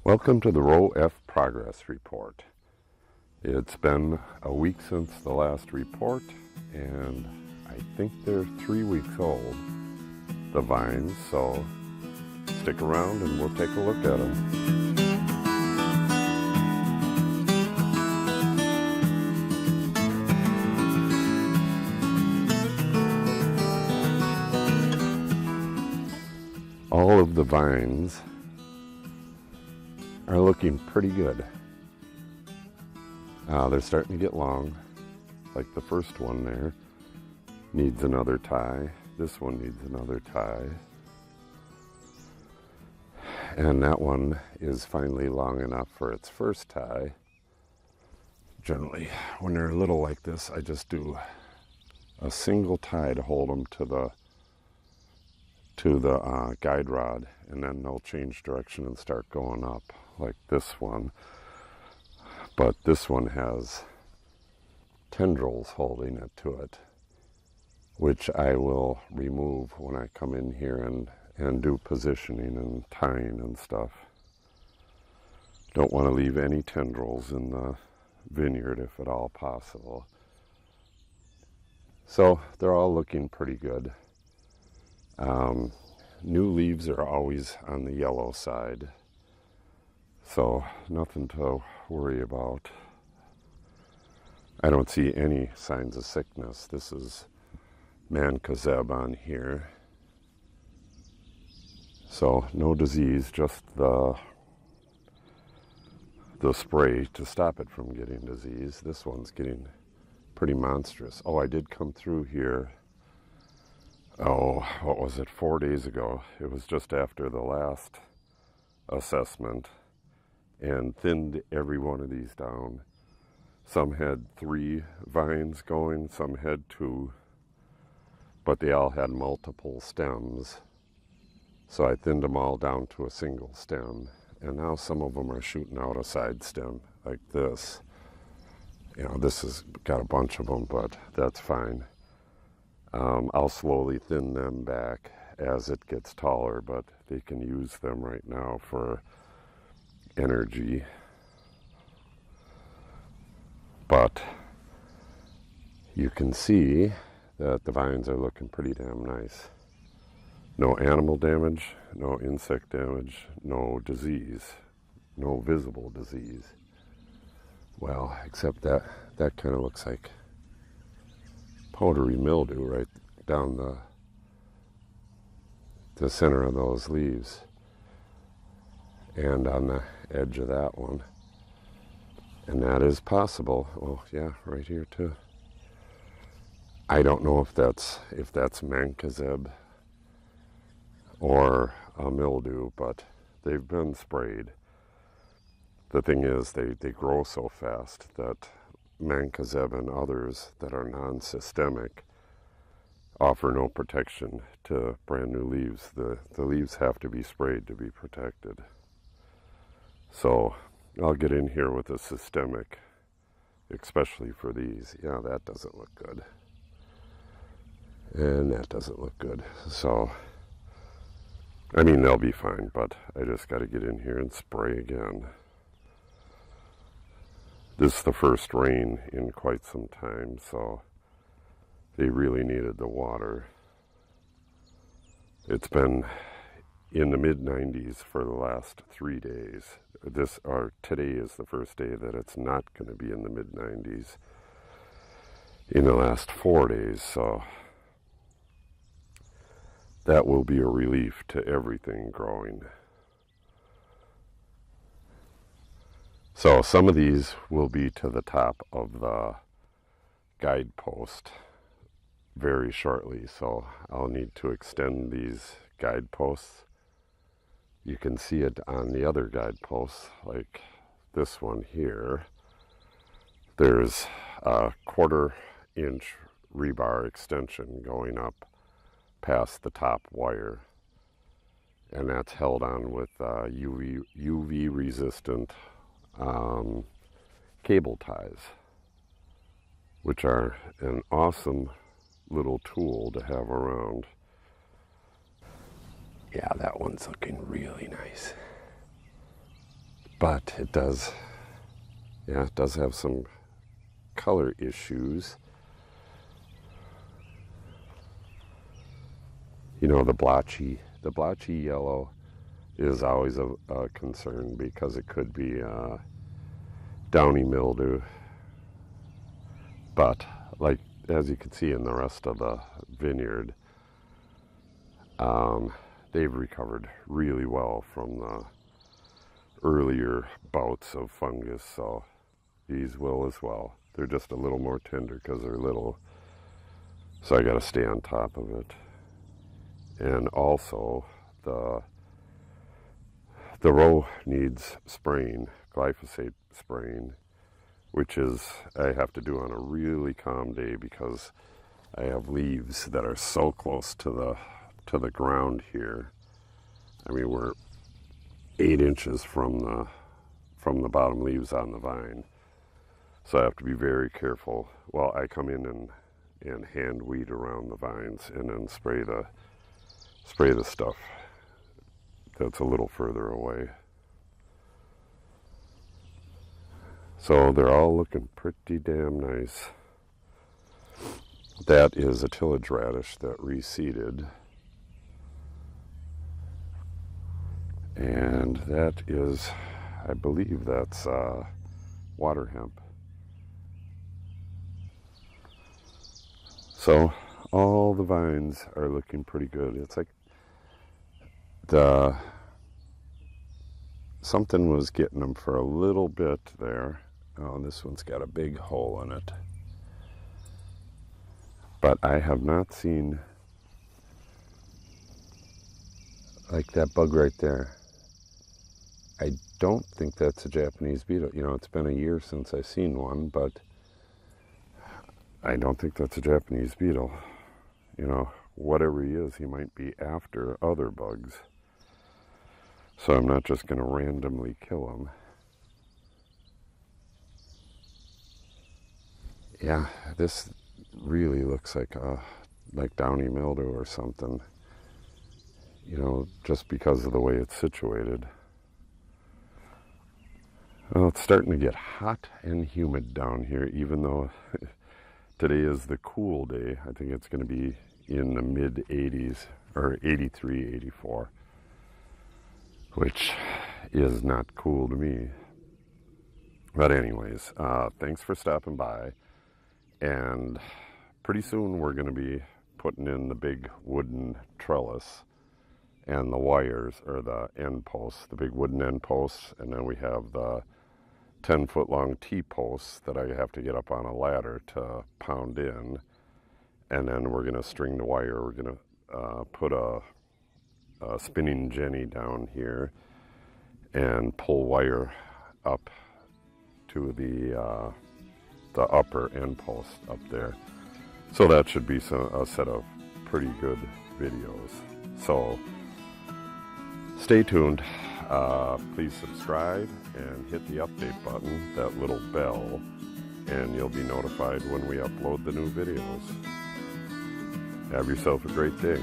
Welcome to the Row F Progress Report. It's been a week since the last report, and I think they're 3 weeks old, the vines, so stick around and we'll take a look at them. All of the vines are looking pretty good. They're starting to get long, like the first one there needs another tie. This one needs another tie. And that one is finally long enough for its first tie. Generally, when they're little like this, I just do a single tie to hold them to the guide rod, and then they'll change direction and start going up like this one. But this one has tendrils holding it to it, which I will remove when I come in here and do positioning and tying and stuff. Don't want to leave any tendrils in the vineyard if at all possible. So they're all looking pretty good. New leaves are always on the yellow side, so nothing to worry about. I don't see any signs of sickness. This is mancozeb on here, so no disease, just the spray to stop it from getting disease. This one's getting pretty monstrous. Oh, I did come through here. Oh, what was it, 4 days ago? It was just after the last assessment, and thinned every one of these down. Some had 3 vines going, some had 2, but they all had multiple stems. So I thinned them all down to a single stem, and now some of them are shooting out a side stem like this. You know, this has got a bunch of them, but that's fine. I'll slowly thin them back as it gets taller, but they can use them right now for energy. But you can see that the vines are looking pretty damn nice. No animal damage, no insect damage, no disease, no visible disease. Well, except that kind of looks like powdery mildew right down the center of those leaves, and on the edge of that one. And that is possible. Oh yeah, right here too. I don't know if that's mancozeb or a mildew, but they've been sprayed. The thing is, they grow so fast that mancozeb and others that are non-systemic offer no protection to brand new leaves. The leaves have to be sprayed to be protected. So I'll get in here with a systemic, especially for these. Yeah, that doesn't look good. And that doesn't look good. So, I mean, they'll be fine, but I just got to get in here and spray again. This is the first rain in quite some time, so they really needed the water. It's been in the mid-90s for the last 3 days. Today is the first day that it's not going to be in the mid-90s in the last 4 days, so that will be a relief to everything growing. So some of these will be to the top of the guidepost very shortly, so I'll need to extend these guideposts. You can see it on the other guideposts, like this one here. There's a 1/4 inch rebar extension going up past the top wire, and that's held on with UV resistant cable ties, which are an awesome little tool to have around. Yeah, that one's looking really nice. But it does, yeah, it does have some color issues. You know, the blotchy yellow is always a concern because it could be downy mildew. But like, as you can see in the rest of the vineyard, they've recovered really well from the earlier bouts of fungus, so these will as well. They're just a little more tender because they're little, so I got to stay on top of it. And also the row needs spraying, glyphosate spraying, which is I have to do on a really calm day because I have leaves that are so close to the ground here. I mean, we're 8 inches from the bottom leaves on the vine, so I have to be very careful. Well, I come in and hand weed around the vines and then spray the stuff that's a little further away. So they're all looking pretty damn nice. That is a tillage radish that reseeded. And that is, I believe that's water hemp. So all the vines are looking pretty good. It's like something was getting them for a little bit there. Oh, this one's got a big hole in it. But I have not seen, like that bug right there. I don't think that's a Japanese beetle. You know, it's been a year since I've seen one, but I don't think that's a Japanese beetle. You know, whatever he is, he might be after other bugs. So I'm not just going to randomly kill him. Yeah, this really looks like downy mildew or something. You know, just because of the way it's situated. Well, it's starting to get hot and humid down here, even though today is the cool day. I think it's going to be in the mid 80s, or 83, 84, which is not cool to me. But anyways, thanks for stopping by. And pretty soon we're going to be putting in the big wooden trellis and the wires, or the end posts, the big wooden end posts, and then we have the 10-foot long T-posts that I have to get up on a ladder to pound in, and then we're going to string the wire. We're going to put a spinning jenny down here and pull wire up to the upper end post up there. So that should be a set of pretty good videos. So stay tuned. Please subscribe and hit the update button, that little bell, and you'll be notified when we upload the new videos. Have yourself a great day.